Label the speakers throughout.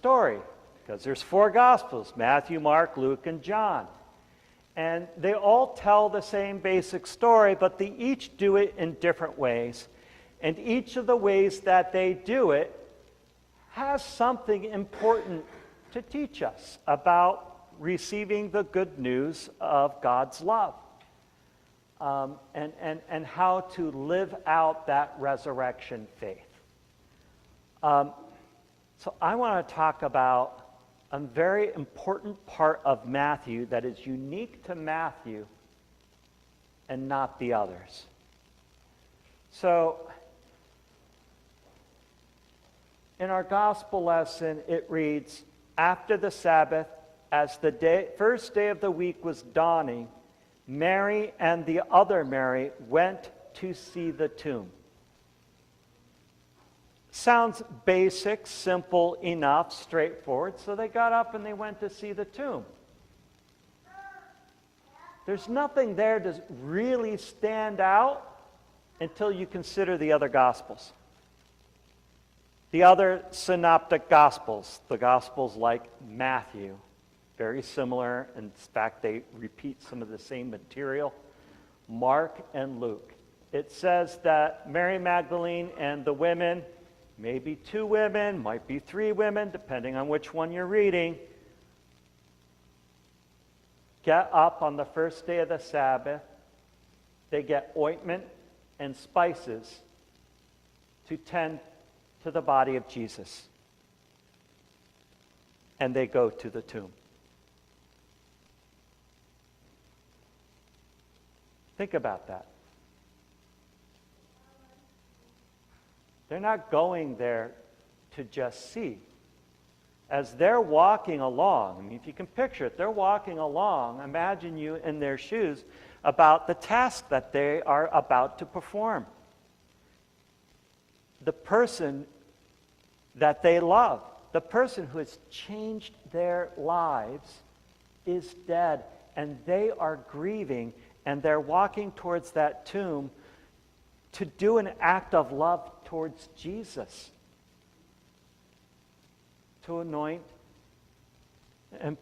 Speaker 1: story because there's 4 Gospels: Matthew, Mark, Luke, and John. And they all tell the same basic story, but they each do it in different ways. And each of the ways that they do it has something important to teach us about receiving the good news of God's love, and how to live out that resurrection faith. So I want to talk about a very important part of Matthew that is unique to Matthew and not the others. So in our gospel lesson, it reads, "After the Sabbath, as the first day of the week was dawning, Mary and the other Mary went to see the tomb." Sounds basic, simple enough, straightforward. So they got up and they went to see the tomb. There's nothing there to really stand out until you consider the other Gospels. The other synoptic Gospels, the Gospels like Matthew, very similar. In fact, they repeat some of the same material. Mark and Luke. It says that Mary Magdalene and the women, maybe 2 women, might be 3 women, depending on which one you're reading, get up on the first day of the Sabbath. They get ointment and spices to tend to the body of Jesus. And they go to the tomb. Think about that. They're not going there to just see. As they're walking along, I mean, if you can picture it, they're walking along, imagine you in their shoes, about the task that they are about to perform. The person that they love, the person who has changed their lives, is dead, and they are grieving, and they're walking towards that tomb to do an act of love towards Jesus, to anoint and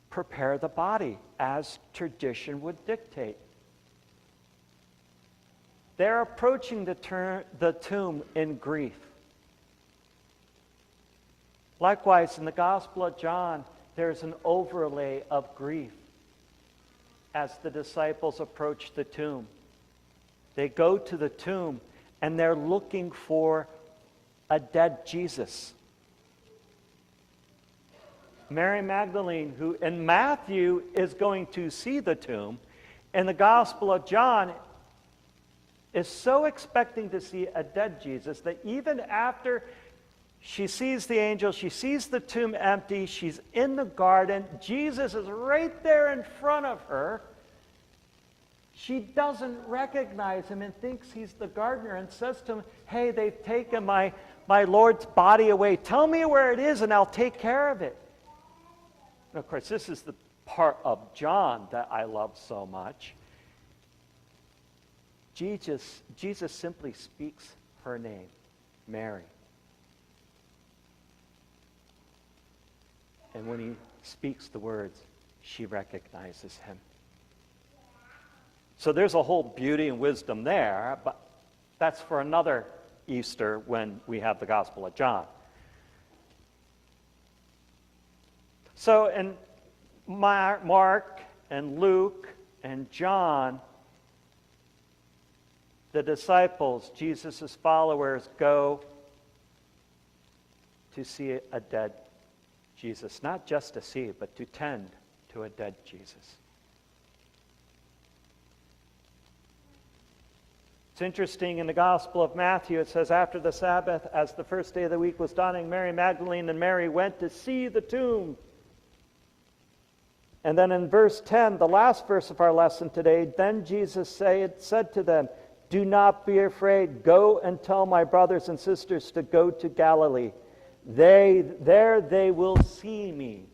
Speaker 1: prepare the body as tradition would dictate. They're approaching the tomb in grief. Likewise, in the Gospel of John, there's an overlay of grief as the disciples approach the tomb. They go to the tomb and they're looking for a dead Jesus. Mary Magdalene, who in Matthew is going to see the tomb, in the Gospel of John is so expecting to see a dead Jesus that even after she sees the angel, she sees the tomb empty, she's in the garden, Jesus is right there in front of her, she doesn't recognize him and thinks he's the gardener and says to him, "Hey, they've taken my Lord's body away. Tell me where it is and I'll take care of it." And of course, this is the part of John that I love so much. Jesus simply speaks her name, Mary. And when he speaks the words, she recognizes him. So there's a whole beauty and wisdom there, but that's for another Easter when we have the Gospel of John. So in Mark and Luke and John, the disciples, Jesus' followers, go to see a dead Jesus. Not just to see, but to tend to a dead Jesus. It's interesting, in the Gospel of Matthew, it says, "After the Sabbath, as the first day of the week was dawning, Mary Magdalene and Mary went to see the tomb." And then in verse 10, the last verse of our lesson today, "Then Jesus said to them, 'Do not be afraid. Go and tell my brothers and sisters to go to Galilee. There they will see me.'"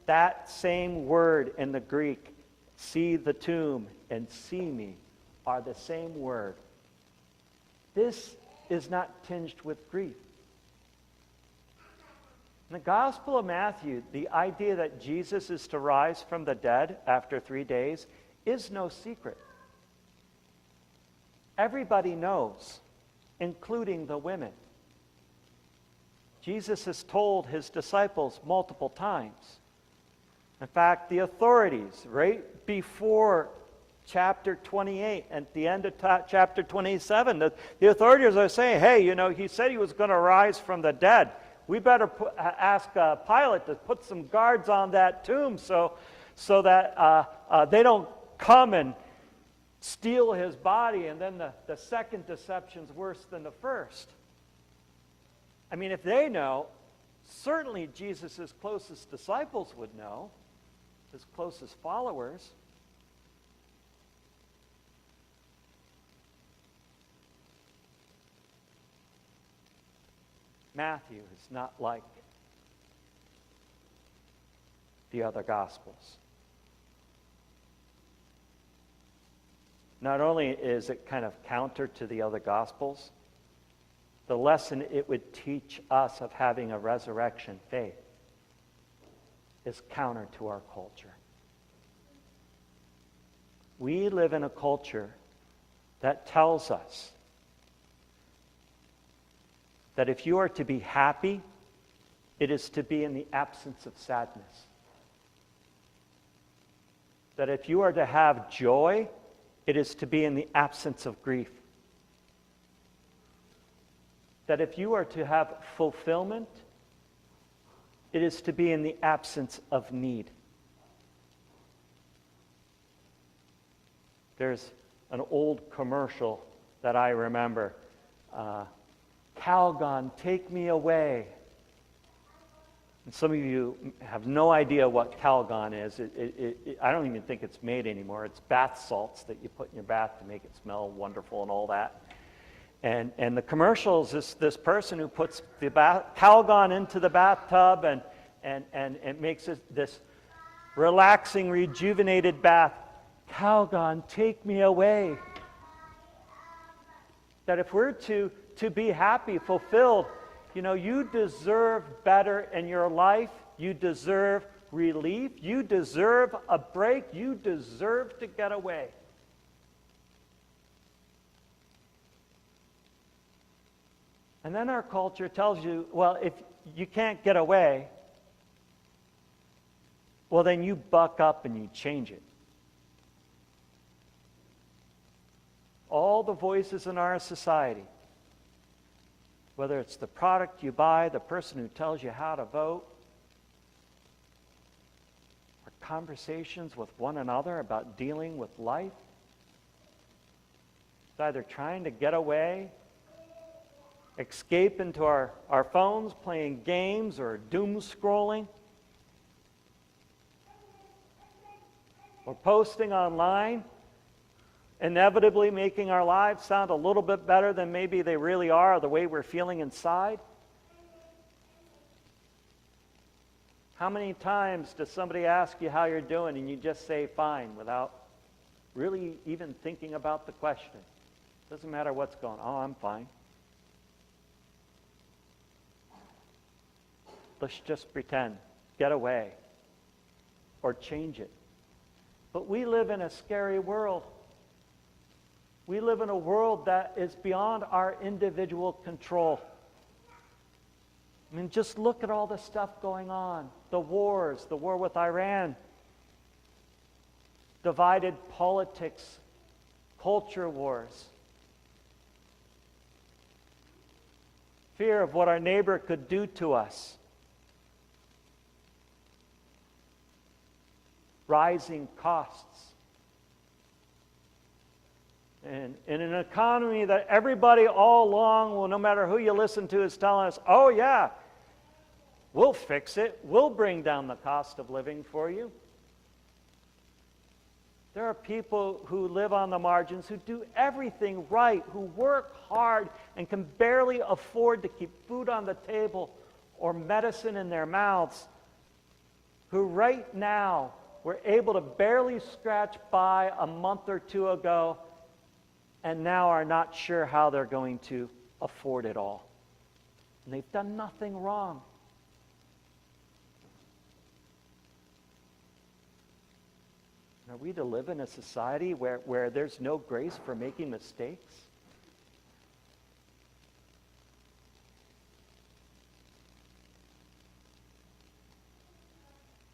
Speaker 1: That same word in the Greek, "see the tomb" and "see me," are the same word. This is not tinged with grief. In the Gospel of Matthew, the idea that Jesus is to rise from the dead after 3 days is no secret. Everybody knows, including the women. Jesus has told his disciples multiple times. In fact, the authorities, right before chapter 28, at the end of chapter 27, the authorities are saying, hey, he said he was going to rise from the dead. We better ask Pilate to put some guards on that tomb so that they don't come and steal his body. And then the second deception's worse than the first. I mean, if they know, certainly Jesus' closest disciples would know, his closest followers. Matthew is not like the other Gospels. Not only is it kind of counter to the other Gospels, the lesson it would teach us of having a resurrection faith is counter to our culture. We live in a culture that tells us that if you are to be happy, it is to be in the absence of sadness. That if you are to have joy, it is to be in the absence of grief. That if you are to have fulfillment, it is to be in the absence of need. There's an old commercial that I remember. Calgon, take me away. And some of you have no idea what Calgon is. I don't even think it's made anymore. It's bath salts that you put in your bath to make it smell wonderful and all that. And the commercial is this person who puts the Calgon into the bathtub and it makes this relaxing, rejuvenated bath. Calgon, take me away. That if we're to be happy, fulfilled, you deserve better in your life. You deserve relief. You deserve a break. You deserve to get away. And then our culture tells you, well, if you can't get away, well, then you buck up and you change it. All the voices in our society, whether it's the product you buy, the person who tells you how to vote, or conversations with one another about dealing with life, it's either trying to get away, escape into our phones, playing games, or doom scrolling, or posting online, inevitably making our lives sound a little bit better than maybe they really are, or the way we're feeling inside. How many times does somebody ask you how you're doing and you just say fine without really even thinking about the question? Doesn't matter what's going on. Oh, I'm fine. Let's just pretend. Get away. Or change it. But we live in a scary world. We live in a world that is beyond our individual control. I mean, just look at all the stuff going on. The wars, the war with Iran, divided politics, culture wars, fear of what our neighbor could do to us, rising costs. And in an economy that everybody all along, well, no matter who you listen to, is telling us, oh yeah, we'll fix it. We'll bring down the cost of living for you. There are people who live on the margins, who do everything right, who work hard and can barely afford to keep food on the table or medicine in their mouths, who right now were able to barely scratch by a month or two ago, and now are not sure how they're going to afford it all. And they've done nothing wrong. we to live in a society where there's no grace for making mistakes?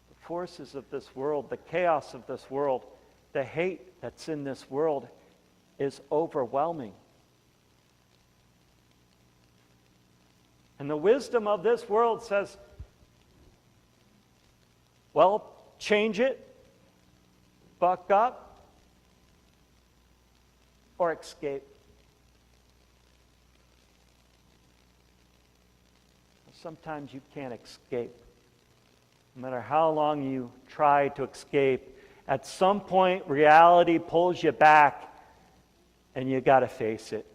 Speaker 1: The forces of this world, the chaos of this world, the hate that's in this world is overwhelming. And the wisdom of this world says, well, change it, buck up, or escape. Sometimes you can't escape. No matter how long you try to escape, at some point reality pulls you back and you got to face it.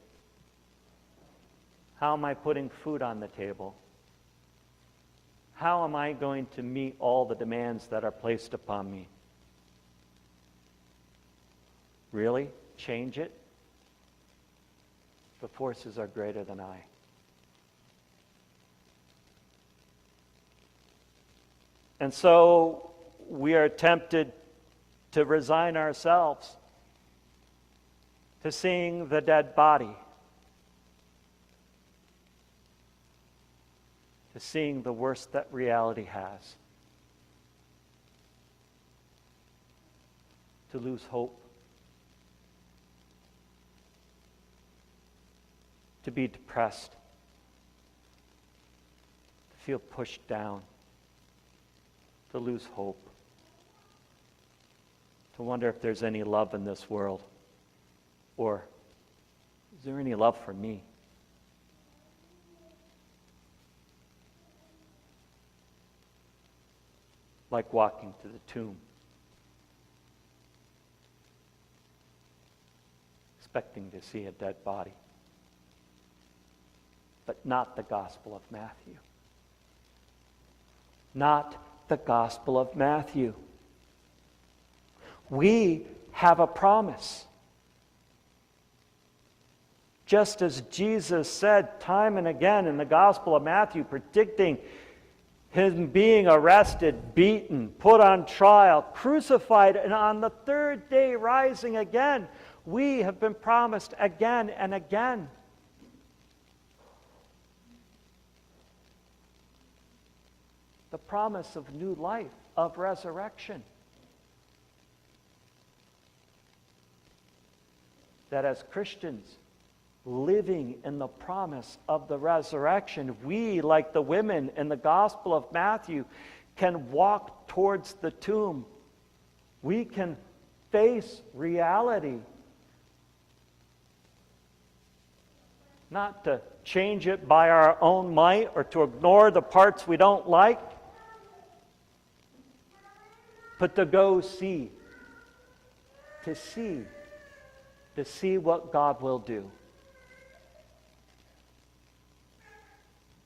Speaker 1: How am I putting food on the table? How am I going to meet all the demands that are placed upon me? Really? Change it? The forces are greater than I. And so we are tempted to resign ourselves to seeing the dead body, to seeing the worst that reality has, to lose hope, to be depressed, to feel pushed down, to lose hope, to wonder if there's any love in this world, or is there any love for me? Like walking to the tomb, expecting to see a dead body, but not the Gospel of Matthew. Not the Gospel of Matthew. We have a promise. Just as Jesus said time and again in the Gospel of Matthew, predicting him being arrested, beaten, put on trial, crucified, and on the third day rising again, we have been promised again and again. The promise of new life, of resurrection. That as Christians, living in the promise of the resurrection, we, like the women in the Gospel of Matthew, can walk towards the tomb. We can face reality. Not to change it by our own might or to ignore the parts we don't like, but to go see. To see what God will do.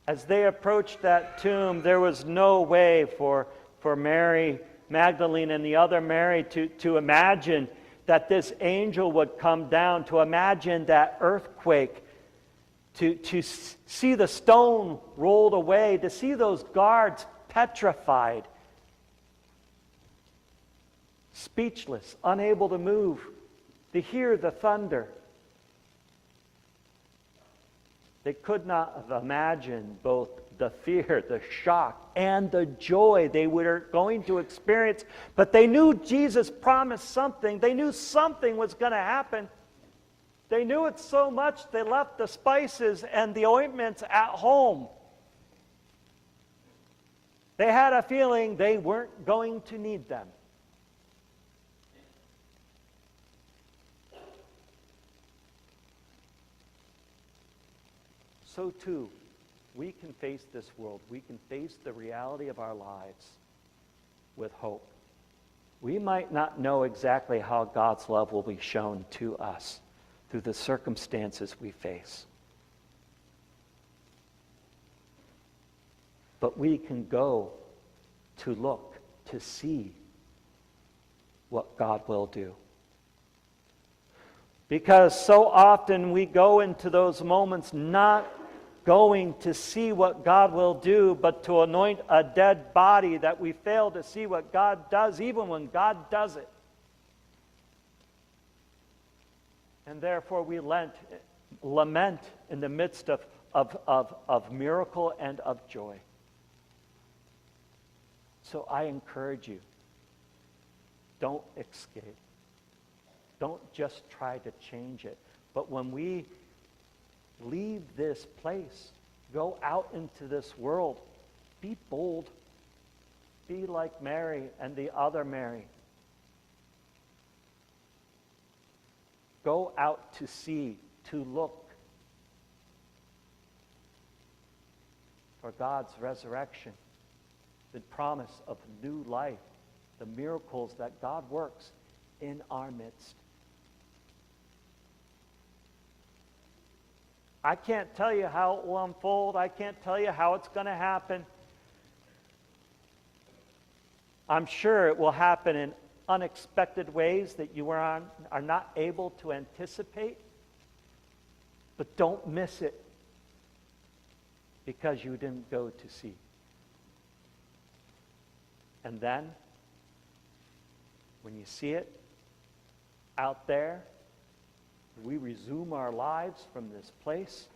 Speaker 1: As they approached that tomb, there was no way for Mary Magdalene and the other Mary to imagine that this angel would come down, to imagine that earthquake, to see the stone rolled away, to see those guards petrified, speechless, unable to move, to hear the thunder. They could not have imagined both the fear, the shock, and the joy they were going to experience. But they knew Jesus promised something. They knew something was going to happen. They knew it so much they left the spices and the ointments at home. They had a feeling they weren't going to need them. So too, we can face this world. We can face the reality of our lives with hope. We might not know exactly how God's love will be shown to us through the circumstances we face. But we can go to look, to see what God will do. Because so often we go into those moments not going to see what God will do, but to anoint a dead body, that we fail to see what God does, even when God does it. And therefore we lament in the midst of miracle and of joy. So I encourage you, don't escape. Don't just try to change it. But when we leave this place, go out into this world, be bold. Be like Mary and the other Mary. Go out to see, to look for God's resurrection, the promise of new life, the miracles that God works in our midst. I can't tell you how it will unfold. I can't tell you how it's going to happen. I'm sure it will happen in unexpected ways that you are not able to anticipate. But don't miss it because you didn't go to see. And then, when you see it out there, we resume our lives from this place,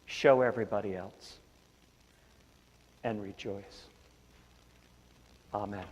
Speaker 1: show everybody else, and rejoice. Amen.